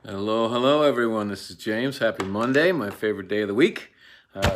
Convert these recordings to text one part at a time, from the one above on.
Hello, everyone. This is James. Happy Monday, my favorite day of the week.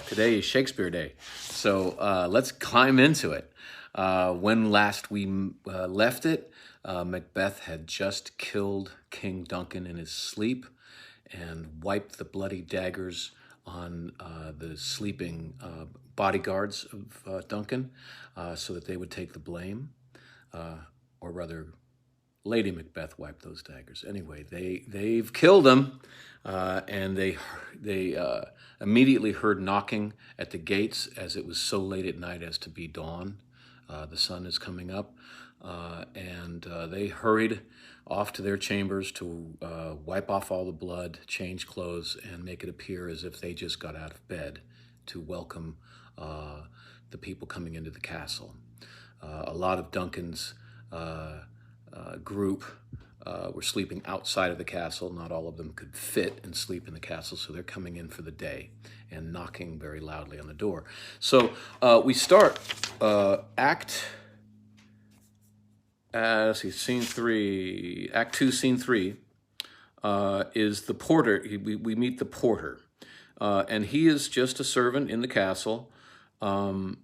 Today is Shakespeare Day. So let's climb into it. When last we left it, Macbeth had just killed King Duncan in his sleep and wiped the bloody daggers on the sleeping bodyguards of Duncan so that they would take the blame, or rather, Lady Macbeth wiped those daggers. Anyway, they've killed him, and they immediately heard knocking at the gates as it was so late at night as to be dawn. The sun is coming up, and they hurried off to their chambers to wipe off all the blood, change clothes, and make it appear as if they just got out of bed to welcome the people coming into the castle. A lot of Duncan's group were sleeping outside of the castle. Not all of them could fit and sleep in the castle, so they're coming in for the day and knocking very loudly on the door. So we start scene 3, Act 2, Scene 3, is the porter. We meet the porter, and he is just a servant in the castle, and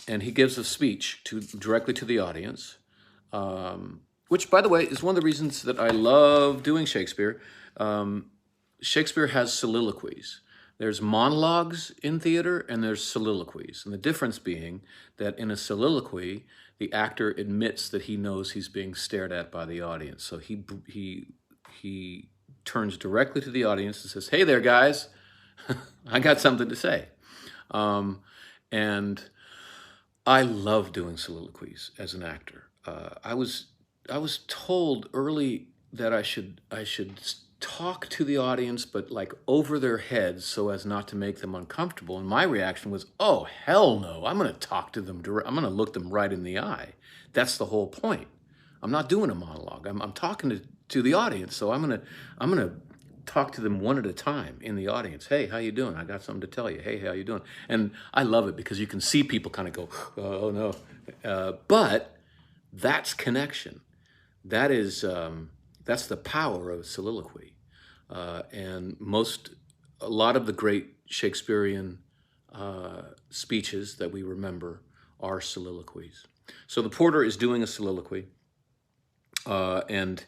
he gives a speech directly to the audience. Which, by the way, is one of the reasons that I love doing Shakespeare. Shakespeare has soliloquies. There's monologues in theater and there's soliloquies. And the difference being that in a soliloquy, the actor admits that he knows he's being stared at by the audience. So he turns directly to the audience and says, "Hey there, guys, I got something to say." And I love doing soliloquies as an actor. I was told early that I should talk to the audience, but like over their heads so as not to make them uncomfortable. And my reaction was, "Oh, hell no! I'm going to talk to them. I'm going to look them right in the eye. That's the whole point. I'm not doing a monologue. I'm talking to the audience. So I'm gonna talk to them one at a time in the audience. Hey, how you doing? I got something to tell you. Hey, how you doing?" And I love it because you can see people kind of go, "Oh no," but that's connection. That's the power of soliloquy, and a lot of the great Shakespearean speeches that we remember are soliloquies. So the porter is doing a soliloquy, and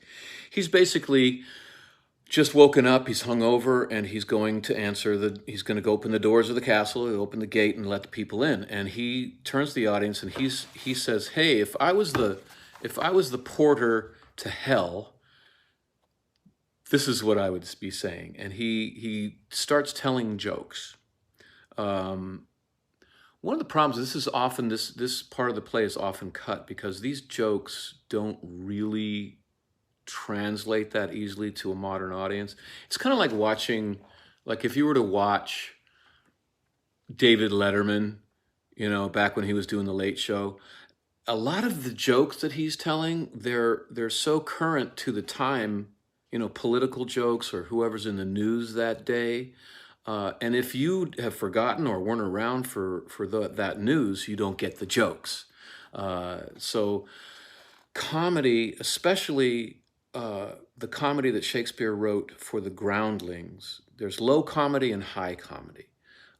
he's basically just woken up. He's hungover, and he's going to he's going to go open the doors of the castle, open the gate, and let the people in. And he turns to the audience and he says, "Hey, if I was the porter to hell, this is what I would be saying." And he starts telling jokes. One of the problems, this part of the play is often cut because these jokes don't really translate that easily to a modern audience. It's kind of like like if you were to watch David Letterman, back when he was doing the Late Show, a lot of the jokes that he's telling, they're so current to the time, political jokes or whoever's in the news that day. And if you have forgotten or weren't around for that news, you don't get the jokes. So comedy, especially the comedy that Shakespeare wrote for the groundlings, there's low comedy and high comedy.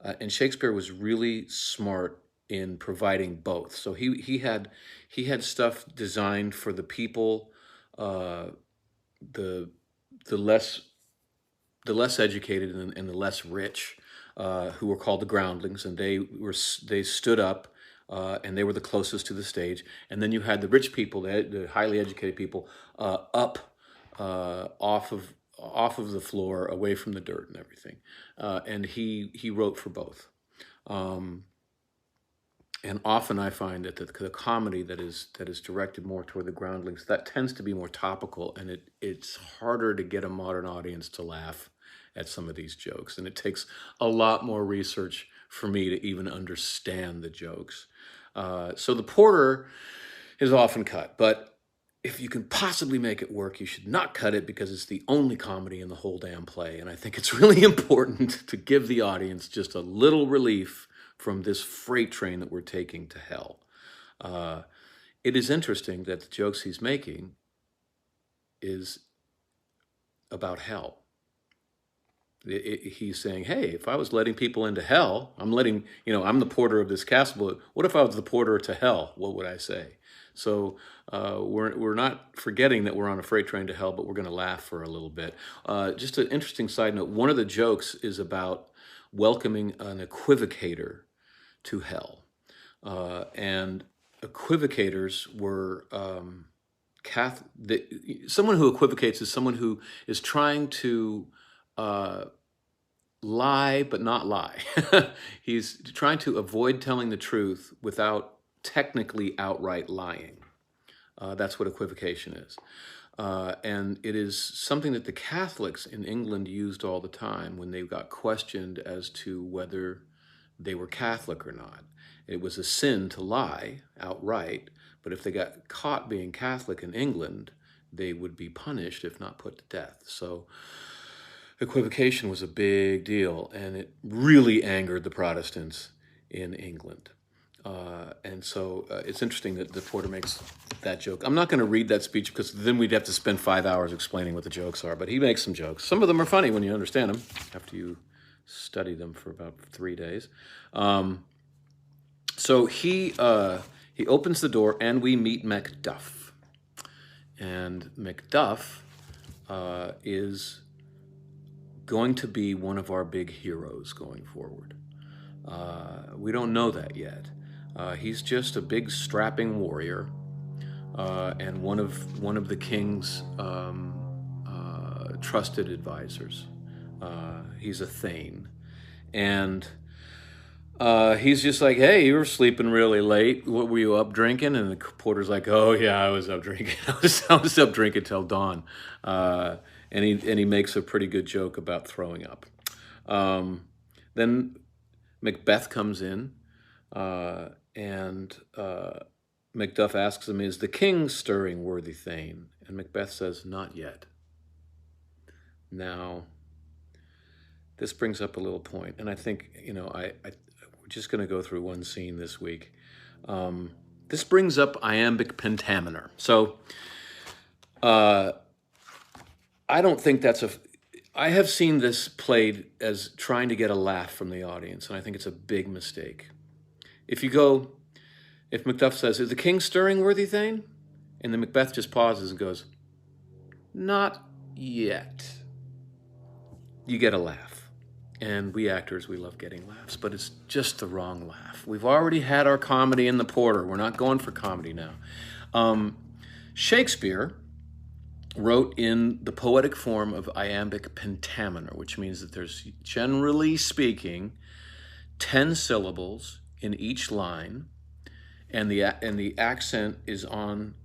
And Shakespeare was really smart in providing both. So he had stuff designed for the people, the less educated and the less rich, who were called the groundlings, and they stood up, and they were the closest to the stage. And then you had the rich people, the highly educated people, up off of the floor, away from the dirt and everything. And he wrote for both. And often I find that the comedy that is directed more toward the groundlings, that tends to be more topical, and it's harder to get a modern audience to laugh at some of these jokes. And it takes a lot more research for me to even understand the jokes. So the porter is often cut, but if you can possibly make it work, you should not cut it because it's the only comedy in the whole damn play. And I think it's really important to give the audience just a little relief from this freight train that we're taking to hell. It is interesting that the jokes he's making is about hell. He's saying, hey, if I was letting people into hell, I'm the porter of this castle, but what if I was the porter to hell? What would I say? So we're not forgetting that we're on a freight train to hell, but we're going to laugh for a little bit. Just an interesting side note, one of the jokes is about welcoming an equivocator to hell. And equivocators were someone who equivocates is someone who is trying to lie but not lie. He's trying to avoid telling the truth without technically outright lying. That's what equivocation is. And it is something that the Catholics in England used all the time when they got questioned as to whether they were Catholic or not. It was a sin to lie outright, but if they got caught being Catholic in England, they would be punished, if not put to death. So equivocation was a big deal, and it really angered the Protestants in England. And so it's interesting that the porter makes that joke. I'm not going to read that speech because then we'd have to spend 5 hours explaining what the jokes are, but he makes some jokes. Some of them are funny when you understand them, after you study them for about 3 days. So he opens the door, and we meet Macduff. And Macduff is going to be one of our big heroes going forward. We don't know that yet. He's just a big strapping warrior, and one of the king's trusted advisors. He's a thane, and he's just like, hey, you were sleeping really late. What were you up drinking? And the porter's like, oh yeah, I was up drinking. I was up drinking till dawn. And he makes a pretty good joke about throwing up. Then Macbeth comes in, and Macduff asks him, is the king stirring, worthy thane? And Macbeth says, not yet. Now, this brings up a little point, and I think, we're just going to go through one scene this week. This brings up iambic pentameter. So, I don't think I have seen this played as trying to get a laugh from the audience, and I think it's a big mistake. If Macduff says, is the king stirring, worthy thane? And then Macbeth just pauses and goes, not yet. You get a laugh. And we actors, we love getting laughs, but it's just the wrong laugh. We've already had our comedy in the porter. We're not going for comedy now. Shakespeare wrote in the poetic form of iambic pentameter, which means that there's, generally speaking, 10 syllables in each line, and the accent is on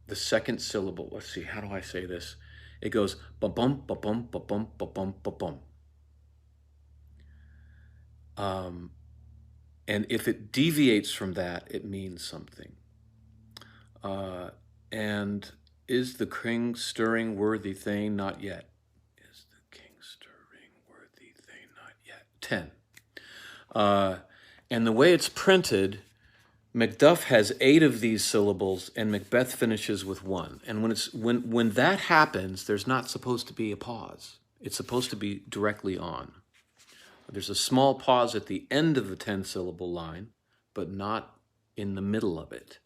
the second syllable. Let's see, how do I say this? It goes bum bum bum bum bum bum bum bum bum. And if it deviates from that, it means something. And is the king stirring, worthy thane? Not yet. Is the king stirring, worthy thane? Not yet. 10. And the way it's printed, Macduff has 8 of these syllables, and Macbeth finishes with 1. And when that happens, there's not supposed to be a pause. It's supposed to be directly on. There's a small pause at the end of the 10-syllable line, but not in the middle of it.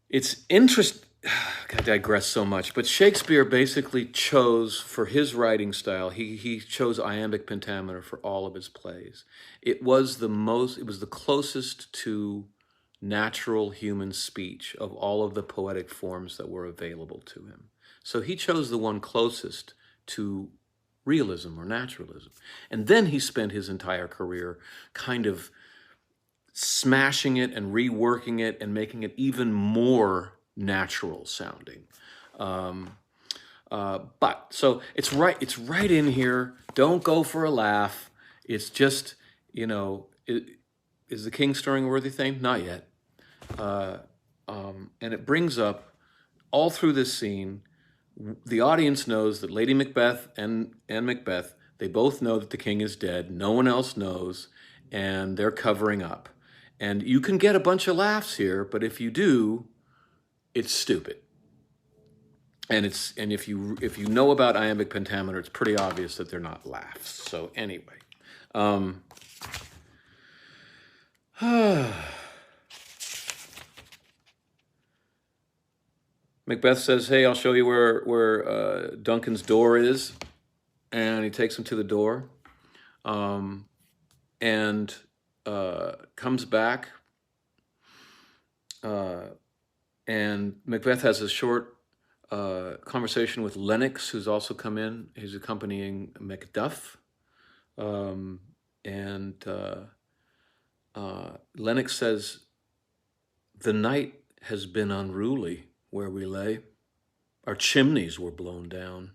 It's interesting. I digress so much, but Shakespeare basically chose, for his writing style, he chose iambic pentameter for all of his plays. It was the closest to natural human speech of all of the poetic forms that were available to him. So he chose the one closest to realism or naturalism. And then he spent his entire career kind of smashing it and reworking it and making it even more natural sounding. But so it's right in here. Don't go for a laugh. It's just, is the king stirring, a worthy thane? Not yet. And it brings up all through this scene, the audience knows that Lady Macbeth and Macbeth, they both know that the king is dead. No one else knows, and they're covering up. And you can get a bunch of laughs here, but if you do, it's stupid. And if you know about iambic pentameter, it's pretty obvious that they're not laughs. So anyway, Macbeth says, "Hey, I'll show you where Duncan's door is," and he takes him to the door, and comes back, and Macbeth has a short conversation with Lennox, who's also come in. He's accompanying Macduff, and Lennox says, "The night has been unruly where we lay. Our chimneys were blown down,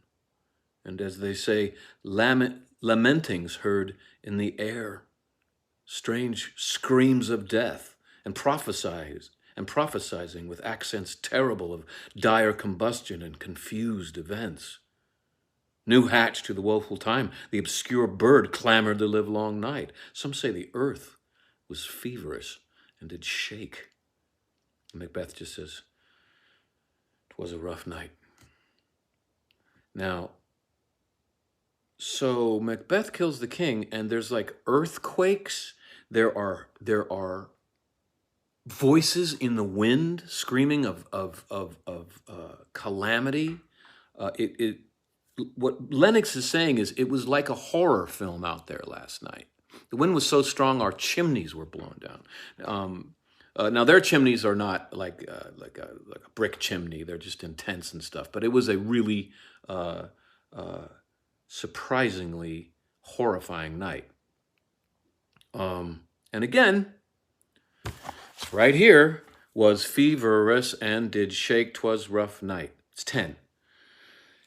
and as they say, lamentings heard in the air, strange screams of death, and prophesizing with accents terrible of dire combustion and confused events. New hatch to the woeful time, the obscure bird clamored the livelong night. Some say the earth was feverish and did shake." And Macbeth just says, "'Twas a rough night." Now, so Macbeth kills the king, and there's like earthquakes. There are voices in the wind screaming of calamity. What Lennox is saying is it was like a horror film out there last night. The wind was so strong our chimneys were blown down. Now their chimneys are not like a brick chimney; they're just intense and stuff. But it was a really surprisingly horrifying night. And again, right here was feverish and did shake. 'Twas rough night. It's 10.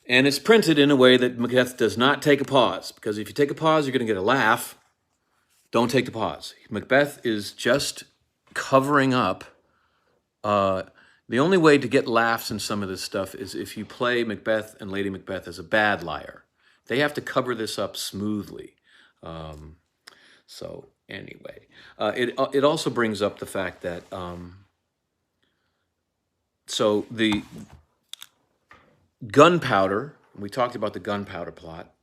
And it's printed in a way that Macbeth does not take a pause, because if you take a pause, you're going to get a laugh. Don't take the pause. Macbeth is just covering up. The only way to get laughs in some of this stuff is if you play Macbeth and Lady Macbeth as a bad liar. They have to cover this up smoothly. So anyway, it also brings up the fact that so the gunpowder, we talked about the gunpowder plot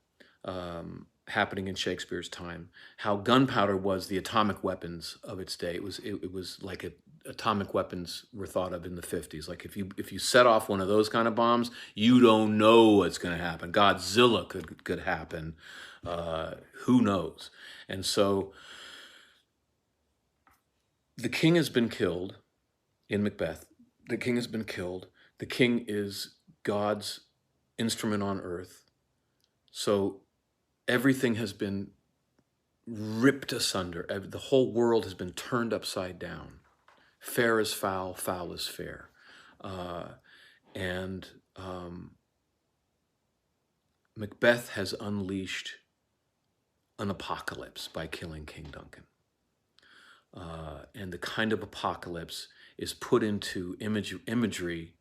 happening in Shakespeare's time, how gunpowder was the atomic weapons of its day. It was like atomic weapons were thought of in the 50s. Like if you set off one of those kind of bombs, you don't know what's going to happen. Godzilla could happen. Who knows? And so the king has been killed in Macbeth. The king has been killed. The king is God's instrument on earth. So everything has been ripped asunder. The whole world has been turned upside down. Fair is foul, foul is fair. And Macbeth has unleashed an apocalypse by killing King Duncan. And the kind of apocalypse is put into imagery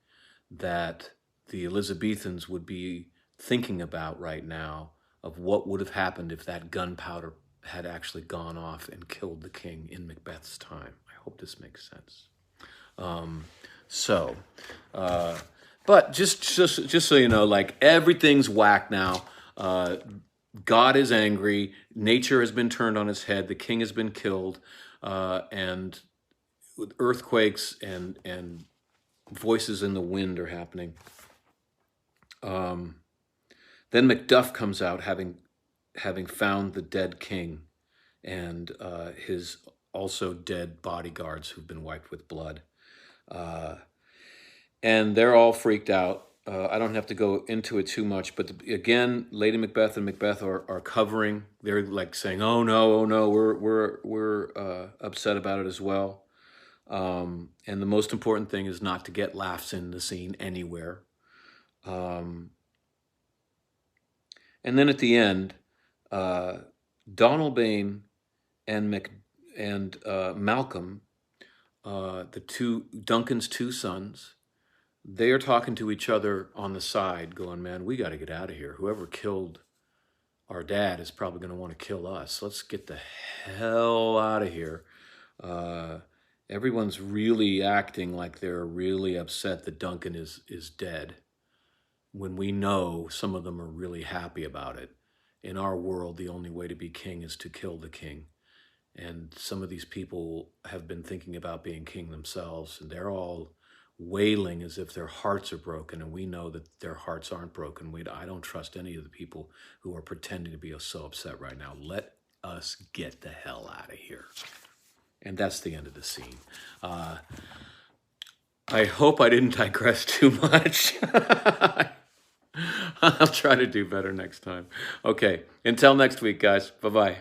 that the Elizabethans would be thinking about right now, of what would have happened if that gunpowder had actually gone off and killed the king in Macbeth's time. I hope this makes sense. But just so you know, like, everything's whack now. God is angry. Nature has been turned on its head. The king has been killed, and earthquakes and voices in the wind are happening. Then Macduff comes out, having found the dead king and his also dead bodyguards who've been wiped with blood. And they're all freaked out. I don't have to go into it too much, but again, Lady Macbeth and Macbeth are covering. They're like saying, "Oh no, we're upset about it as well." And the most important thing is not to get laughs in the scene anywhere. And then at the end, Donalbain and Malcolm, Duncan's two sons, they are talking to each other on the side, going, "Man, we got to get out of here. Whoever killed our dad is probably going to want to kill us. Let's get the hell out of here." Everyone's really acting like they're really upset that Duncan is dead. when we know some of them are really happy about it. In our world, the only way to be king is to kill the king. And some of these people have been thinking about being king themselves, and they're all wailing as if their hearts are broken, and we know that their hearts aren't broken. I don't trust any of the people who are pretending to be so upset right now. Let us get the hell out of here. And that's the end of the scene. I hope I didn't digress too much. I'll try to do better next time. Okay, until next week, guys. Bye-bye.